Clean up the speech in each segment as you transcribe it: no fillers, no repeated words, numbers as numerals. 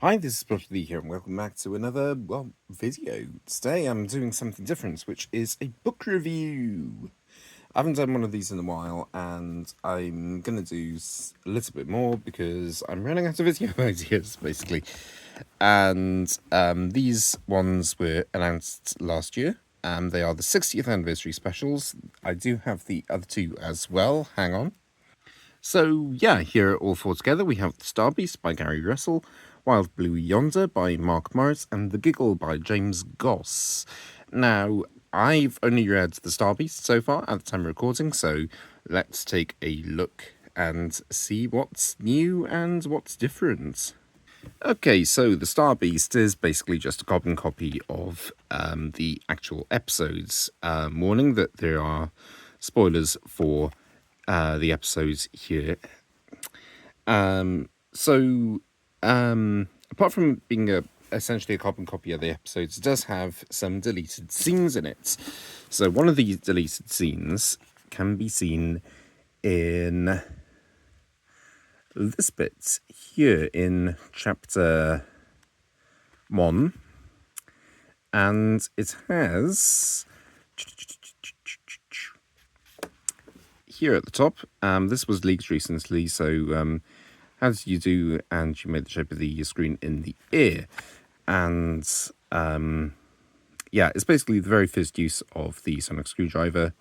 Hi, this is Lee here, and welcome back to another, video. Today I'm doing something different, which is a book review. I haven't done one of these in a while, and I'm gonna do a little bit more because I'm running out of video ideas, basically. And these ones were announced last year. They are the 60th anniversary specials. I do have the other two as well. Hang on. So, yeah, here all four together we have The Star Beast by Gary Russell, Wild Blue Yonder by Mark Morris, and The Giggle by James Goss. Now, I've only read The Star Beast so far at the time of recording, so let's take a look and see what's new and what's different. Okay, so The Star Beast is basically just a carbon copy of the actual episodes. Warning that there are spoilers for the episodes here. Apart from being essentially a carbon copy of the episodes, it does have some deleted scenes in it. So one of these deleted scenes can be seen in this bit here in chapter 1, and it has here at the top. This was leaked recently, so how did you do? And you made the shape of the screen in the air. And yeah, it's basically the very first use of the sonic screwdriver.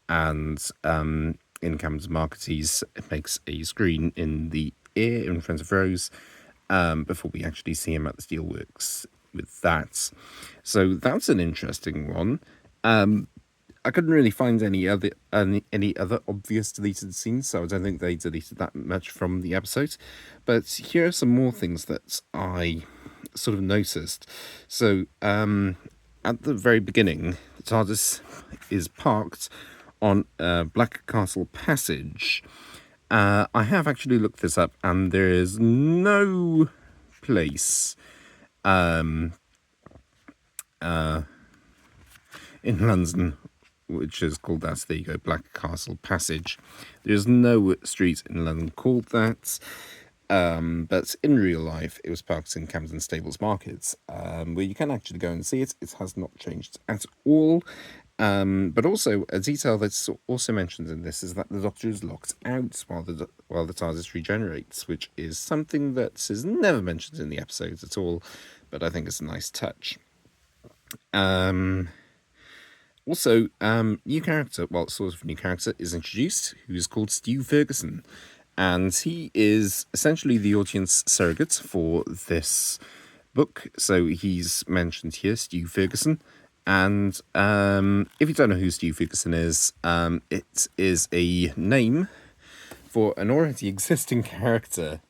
And in Cameron's Marketees, it makes a screen in the air in front of Rose before we actually see him at the steelworks with that. So that's an interesting one. I couldn't really find any other obvious deleted scenes, so I don't think they deleted that much from the episode. But here are some more things that I sort of noticed. So at the very beginning, the TARDIS is parked on Black Castle Passage. I have actually looked this up, and there is no place in London which is called that. There you go, Black Castle Passage. There's no street in London called that. But in real life, it was parked in Camden Stables Market, where you can actually go and see it. It has not changed at all. But also, a detail that's also mentioned in this is that the Doctor is locked out while the TARDIS regenerates, which is something that is never mentioned in the episodes at all, but I think it's a nice touch. Also, new character, well, sort of new character, is introduced, who is called Stu Ferguson. And he is essentially the audience surrogate for this book. So he's mentioned here, Stu Ferguson. And if you don't know who Stu Ferguson is, it is a name for an already existing character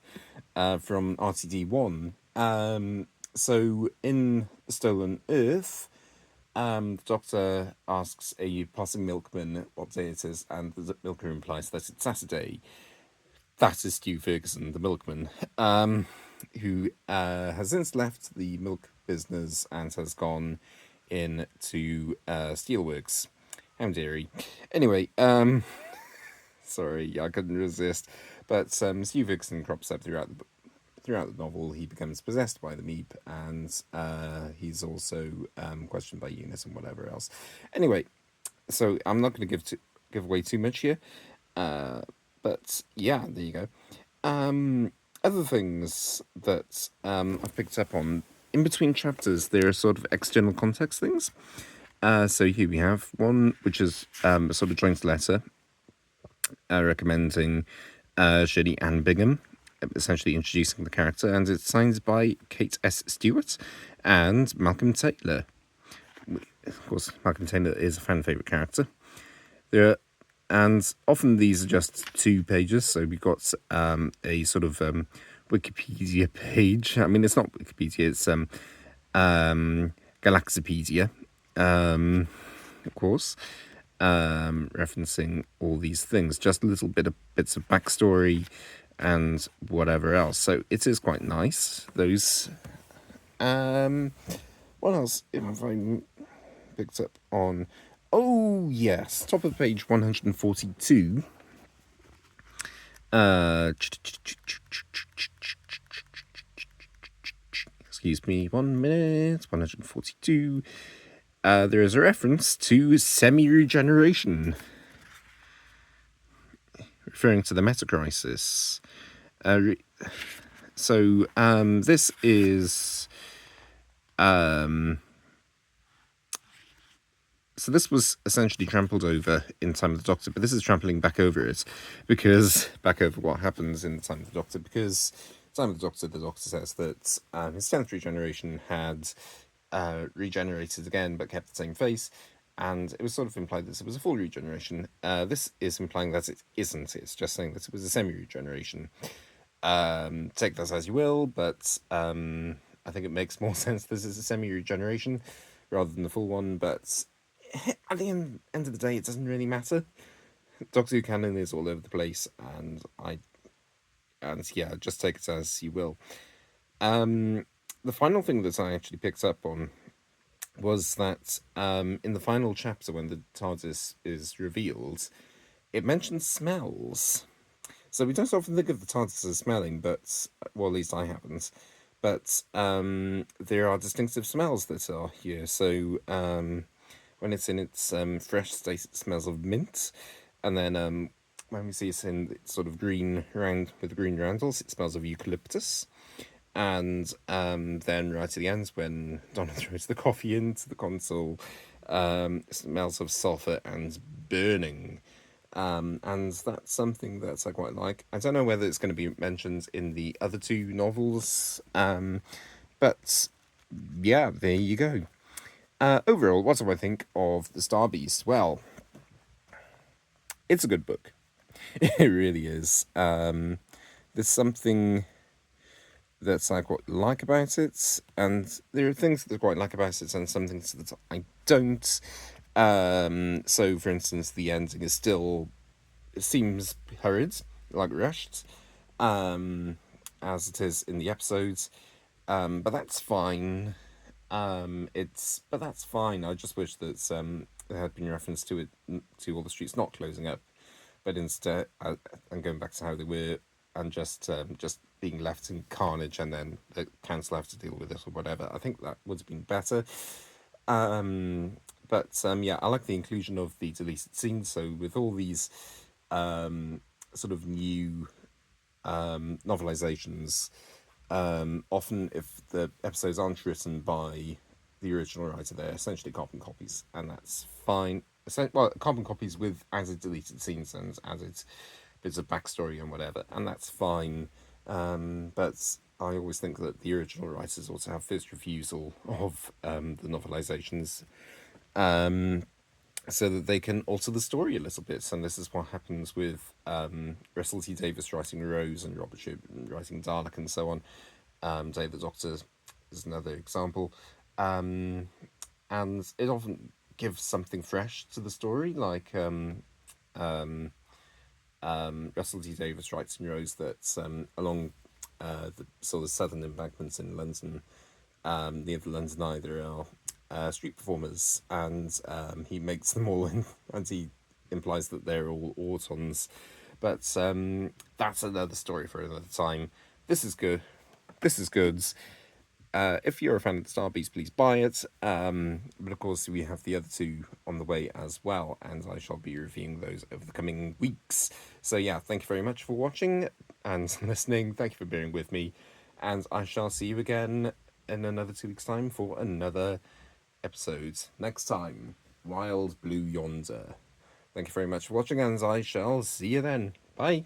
from RTD1. So in Stolen Earth, the Doctor asks a passing milkman what day it is, and the milkman implies that it's Saturday. That is Stu Ferguson, the milkman, who has since left the milk business and has gone into steelworks. How dare he? Anyway, sorry, I couldn't resist. But Stu Ferguson crops up throughout the novel. He becomes possessed by the Meep, and he's also questioned by Eunice and whatever else. Anyway, so I'm not going to give away too much here, but yeah, there you go. Other things that I've picked up on in between chapters, there are sort of external context things. So here we have one which is a sort of joint letter recommending Shirley Ann Bingham, essentially introducing the character, and it's signed by Kate S. Stewart and Malcolm Taylor. Of course, Malcolm Taylor is a fan favourite character. And often these are just 2 pages, so we've got a sort of Wikipedia page. I mean, it's not Wikipedia, it's Galaxipedia, of course, referencing all these things, just a little bits of backstory and whatever else. So it is quite nice. Those. What else have I picked up on? Oh yes, top of page 142. excuse me 1 minute, 142. There is a reference to semi-regeneration, referring to the meta-crisis. This is... So this was essentially trampled over in Time of the Doctor, but this is trampling back over it, because back over what happens in Time of the Doctor, because Time of the Doctor says that his 10th regeneration had regenerated again, but kept the same face, and it was sort of implied that it was a full regeneration. This is implying that it isn't. It's just saying that it was a semi-regeneration. Take that as you will, but I think it makes more sense this is a semi-regeneration rather than the full one, but at the end of the day, it doesn't really matter. Doctor Who canon is all over the place, and just take it as you will. The final thing that I actually picked up on was that in the final chapter, when the TARDIS is revealed, it mentions smells. So we don't often think of the TARDIS as smelling, but, well, at least I haven't. But there are distinctive smells that are here. So when it's in its fresh state, it smells of mint. And then when we see it in its sort of green round with green roundels, it smells of eucalyptus. And then right at the end, when Donna throws the coffee into the console, it smells of sulphur and burning. And that's something that I quite like. I don't know whether it's going to be mentioned in the other two novels, but yeah, there you go. Overall, what do I think of The Star Beast? Well, it's a good book. It really is. There's something that's I quite like about it, and there are things that I quite like about it, and some things that I don't. So, for instance, the ending is still... It seems hurried, like rushed, as it is in the episodes, but that's fine. But that's fine. I just wish that there had been reference to it, to all the streets not closing up, but instead, and going back to how they were, and just being left in carnage, and then the council have to deal with it or whatever. I think that would have been better. Yeah, I like the inclusion of the deleted scenes. So with all these sort of new novelizations, often if the episodes aren't written by the original writer, they're essentially carbon copies, and that's fine. Well, carbon copies with added deleted scenes and added bits of backstory and whatever, and that's fine. But I always think that the original writers ought to have first refusal of the novelizations, so that they can alter the story a little bit. And this is what happens with Russell T Davies writing Rose and Robert Sherman writing Dalek and so on. Day the Doctor is another example. And it often gives something fresh to the story, like Russell T Davies writes in Rose that along the sort of southern embankments in London, near the London Eye, there are street performers, and he makes them all in, and he implies that they're all autons. But that's another story for another time. This is good. This is good. If you're a fan of the Star Beast, please buy it. But of course, we have the other two on the way as well, and I shall be reviewing those over the coming weeks. So yeah, thank you very much for watching and listening. Thank you for bearing with me, and I shall see you again in another 2 weeks' time for another episode. Next time, Wild Blue Yonder. Thank you very much for watching, and I shall see you then. Bye.